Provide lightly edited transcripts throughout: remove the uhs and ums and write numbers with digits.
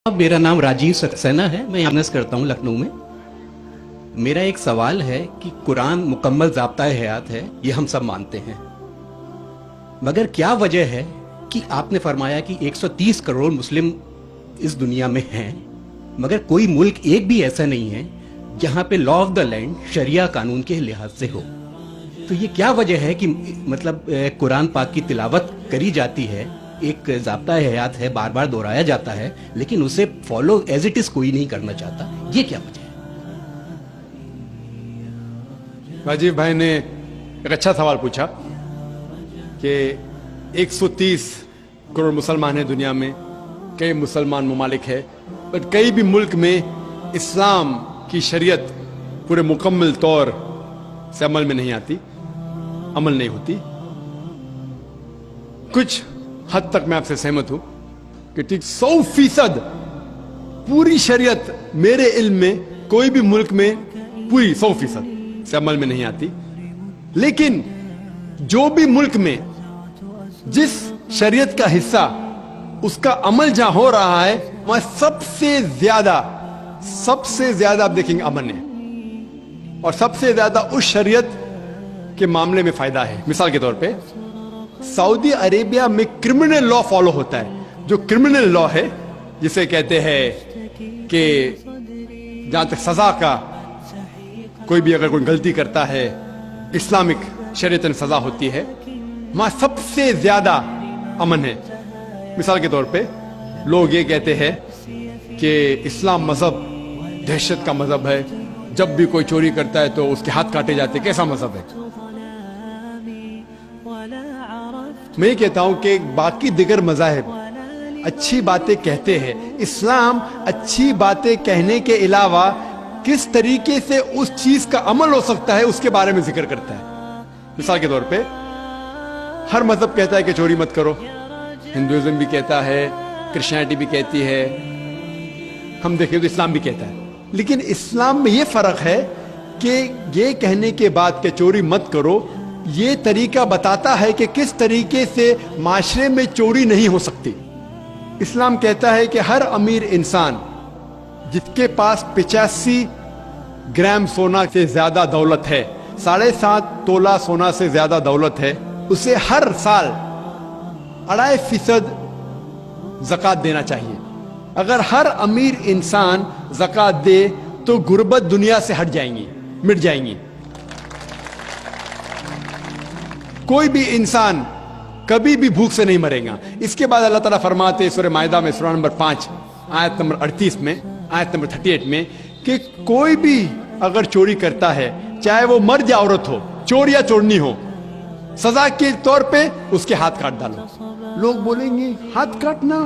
मेरा नाम राजीव सक्सेना है। मैं बिजनेस करता हूँ लखनऊ में। मेरा एक सवाल है कि कुरान मुकम्मल ज़ाब्ता हयात है, ये हम सब मानते हैं, मगर क्या वजह है कि आपने फरमाया कि 130 करोड़ मुस्लिम इस दुनिया में हैं, मगर कोई मुल्क एक भी ऐसा नहीं है जहाँ पे लॉ ऑफ द लैंड शरिया कानून के लिहाज से हो। तो ये क्या वजह है कि मतलब कुरान पाक की तिलावत करी जाती है, एक ज़ाब्ता हयात है, बार बार दोहराया जाता है, लेकिन उसे फॉलो एज इट इज कोई नहीं करना चाहता, ये क्या वजह है? राजीव भाई ने एक अच्छा सवाल पूछा कि 130 करोड़ मुसलमान हैं दुनिया में, कई मुसलमान ममालिक है, पर कई भी मुल्क में इस्लाम की शरीयत पूरे मुकम्मल तौर से अमल में नहीं आती, अमल नहीं होती। कुछ हद तक मैं आपसे सहमत हूं कि ठीक 100% पूरी शरीयत मेरे इल्म में कोई भी मुल्क में पूरी 100% से अमल में नहीं आती, लेकिन जो भी मुल्क में जिस शरीयत का हिस्सा उसका अमल जहां हो रहा है वहां सबसे ज्यादा आप देखेंगे अमन है, और सबसे ज्यादा उस शरीयत के मामले में फायदा है। मिसाल के तौर पे सऊदी अरेबिया में क्रिमिनल लॉ फॉलो होता है। जो क्रिमिनल लॉ है, जिसे कहते हैं कि जहां तक सजा का, कोई भी अगर कोई गलती करता है इस्लामिक शरीयत में सजा होती है, वहां सबसे ज्यादा अमन है। मिसाल के तौर पे लोग ये कहते हैं कि इस्लाम मजहब दहशत का मजहब है, जब भी कोई चोरी करता है तो उसके हाथ काटे जाते। कैसा मजहब है? मैं ये कहता हूं कि बाकी दिगर मज़ाहिब अच्छी बातें कहते हैं, इस्लाम अच्छी बातें कहने के अलावा किस तरीके से उस चीज का अमल हो सकता है उसके बारे में जिक्र करता है। मिसाल के तौर पे हर मजहब कहता है कि चोरी मत करो, हिंदुइज्म भी कहता है, क्रिश्चियनिटी भी कहती है, हम देखें तो इस्लाम भी कहता है। लेकिन इस्लाम में ये फर्क है कि ये कहने के बाद कि चोरी मत करो, ये तरीका बताता है कि किस तरीके से माशरे में चोरी नहीं हो सकती। इस्लाम कहता है कि हर अमीर इंसान जिसके पास 85 ग्राम सोना से ज्यादा दौलत है, 7.5 तोला सोना से ज्यादा दौलत है, उसे हर साल 2.5% ज़कात देना चाहिए। अगर हर अमीर इंसान ज़कात दे तो गुर्बत दुनिया से हट जाएंगी, मिट जाएंगी। कोई भी इंसान कभी भी भूख से नहीं मरेगा। इसके बाद अल्लाह ताला फरमाते सूरह माइदा में सूरह नंबर 5 आयत नंबर 38 में, आयत नंबर 38 में कि कोई भी अगर चोरी करता है, चाहे वो मर्द या औरत हो, चोर या चोरनी हो, सजा के तौर पे उसके हाथ काट डालो। लोग बोलेंगे हाथ काटना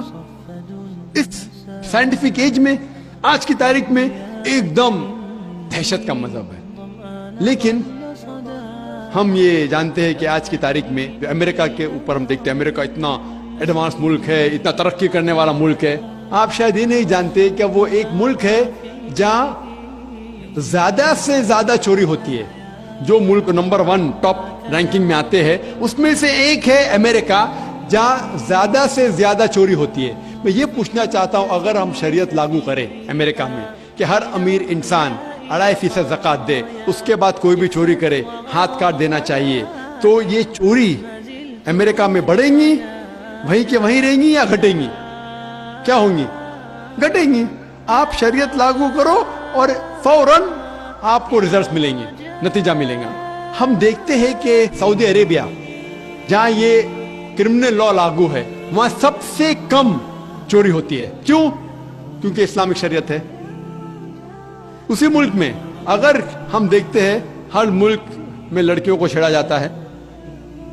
इस साइंटिफिक एज में, आज की तारीख में एकदम दहशत का मजहब है। लेकिन हम ये जानते हैं कि आज की तारीख में अमेरिका के ऊपर हम देखते हैं, अमेरिका इतना एडवांस मुल्क है, इतना तरक्की करने वाला मुल्क है। आप शायद ये नहीं जानते कि वो एक मुल्क है जहां ज्यादा से ज्यादा चोरी होती है। जो मुल्क नंबर 1 टॉप रैंकिंग में आते हैं उसमें से एक है अमेरिका, जहां ज्यादा से ज्यादा चोरी होती है। मैं ये पूछना चाहता हूं, अगर हम शरीयत लागू करें अमेरिका में कि हर अमीर इंसान 2.5% ज़कात दे, उसके बाद कोई भी चोरी करे हाथ काट देना चाहिए, तो ये चोरी अमेरिका में बढ़ेंगी, वहीं के वहीं रहेंगी या घटेंगी? क्या होंगी? घटेंगी। आप शरीयत लागू करो और फौरन आपको रिजल्ट मिलेंगे, नतीजा मिलेगा। हम देखते हैं कि सऊदी अरेबिया जहां ये क्रिमिनल लॉ लागू है, वहां सबसे कम चोरी होती है। क्यों? क्योंकि इस्लामिक शरीयत है। उसी मुल्क में अगर हम देखते हैं हर मुल्क में लड़कियों को छेड़ा जाता है,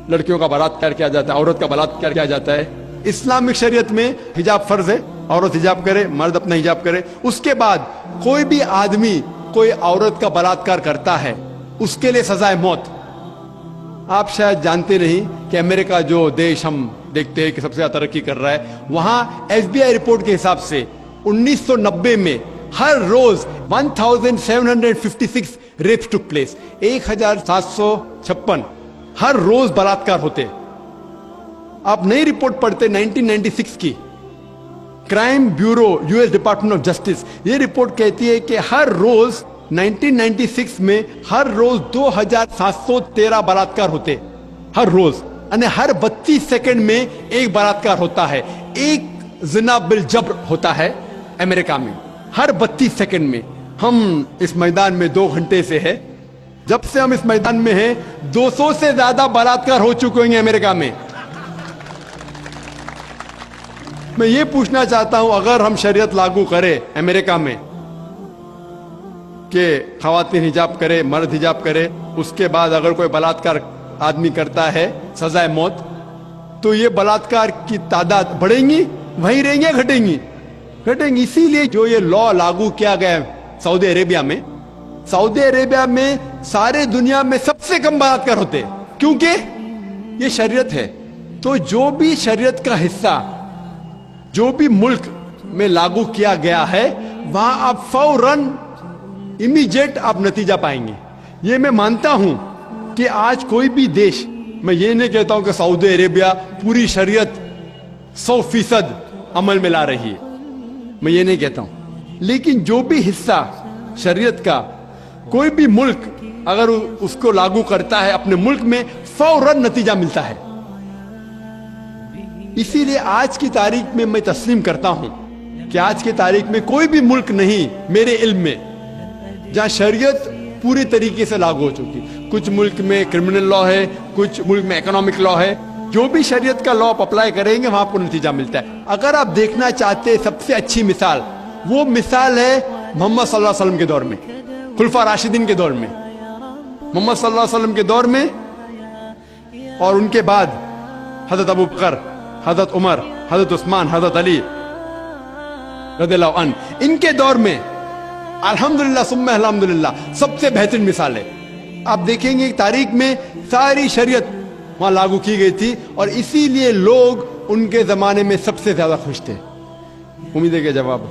लड़कियों का बलात्कार किया जाता है, औरत का बलात्कार किया जाता है। इस्लामिक शरीयत में हिजाब फर्ज है, औरत हिजाब करे, मर्द अपना हिजाब करे। उसके बाद कोई भी आदमी कोई औरत का बलात्कार करता है, उसके लिए सजा है मौत। आप शायद जानते नहीं कि अमेरिका जो देश हम देखते हैं कि सबसे ज्यादा तरक्की कर रहा है, वहां FBI रिपोर्ट के हिसाब से 1990 में हर रोज 1756 रेप्स टुक प्लेस, 1756 हर रोज बलात्कार होते। आप नई रिपोर्ट पढ़ते 1996 की, crime bureau US department of justice, ये रिपोर्ट कहती है कि हर रोज 1996 में हर रोज 2713 बलात्कार होते, हर रोज, અને हर 32 सेकंड में एक बलात्कार होता है, एक जिना बिल जब्र होता है अमेरिका में, हर 32 सेकंड में। हम इस मैदान में 2 घंटे से है, जब से हम इस मैदान में हैं 200 से ज्यादा बलात्कार हो चुके हैं अमेरिका में। मैं ये पूछना चाहता हूं, अगर हम शरीयत लागू करें अमेरिका में कि खवातीन हिजाब करे, मर्द हिजाब करे, उसके बाद अगर कोई बलात्कार आदमी करता है सजाए मौत, तो ये बलात्कार की तादाद बढ़ेंगी, वहीं रहेंगी, घटेंगी? घटेंगी। इसीलिए जो ये लॉ लागू किया गया है सऊदी अरेबिया में, सऊदी अरेबिया में सारे दुनिया में सबसे कम बलात्कार होते, क्योंकि ये शरीयत है। तो जो भी शरीयत का हिस्सा जो भी मुल्क में लागू किया गया है, वहां आप फौरन इमीडिएट आप नतीजा पाएंगे। ये मैं मानता हूं कि आज कोई भी देश, मैं ये नहीं कहता हूं कि सऊदी अरेबिया पूरी शरीयत 100% अमल में ला रही है, मैं ये नहीं कहता हूं, लेकिन जो भी हिस्सा शरीयत का कोई भी मुल्क अगर उसको लागू करता है अपने मुल्क में, फौरन नतीजा मिलता है। इसीलिए आज की तारीख में मैं तस्लीम करता हूं कि आज की तारीख में कोई भी मुल्क नहीं मेरे इल्म में जहां शरीयत पूरी तरीके से लागू हो चुकी। कुछ मुल्क में क्रिमिनल लॉ है, कुछ मुल्क में इकोनॉमिक लॉ है, जो भी शरीयत का लॉ आप अप्लाई करेंगे वहां आपको नतीजा मिलता है। अगर आप देखना चाहते हैं सबसे अच्छी मिसाल, वो मिसाल है मोहम्मद सल्लल्लाहु अलैहि वसल्लम के दौर में, खुलफा राशिदीन के दौर में, मोहम्मद सल्लल्लाहु अलैहि वसल्लम के दौर में, और उनके बाद हजरत अबू बकर, हजरत उमर, हजरत उस्मान, हजरत अली रज़ियल्लाहु अन्हु, इनके दौर में अल्हम्दुलिल्लाह सुम्मा अल्हम्दुलिल्लाह सबसे बेहतरीन मिसाल है। आप देखेंगे तारीख में सारी शरीयत वहां लागू की गई थी, और इसीलिए लोग उनके जमाने में सबसे ज्यादा खुश थे। उम्मीद है कि जवाब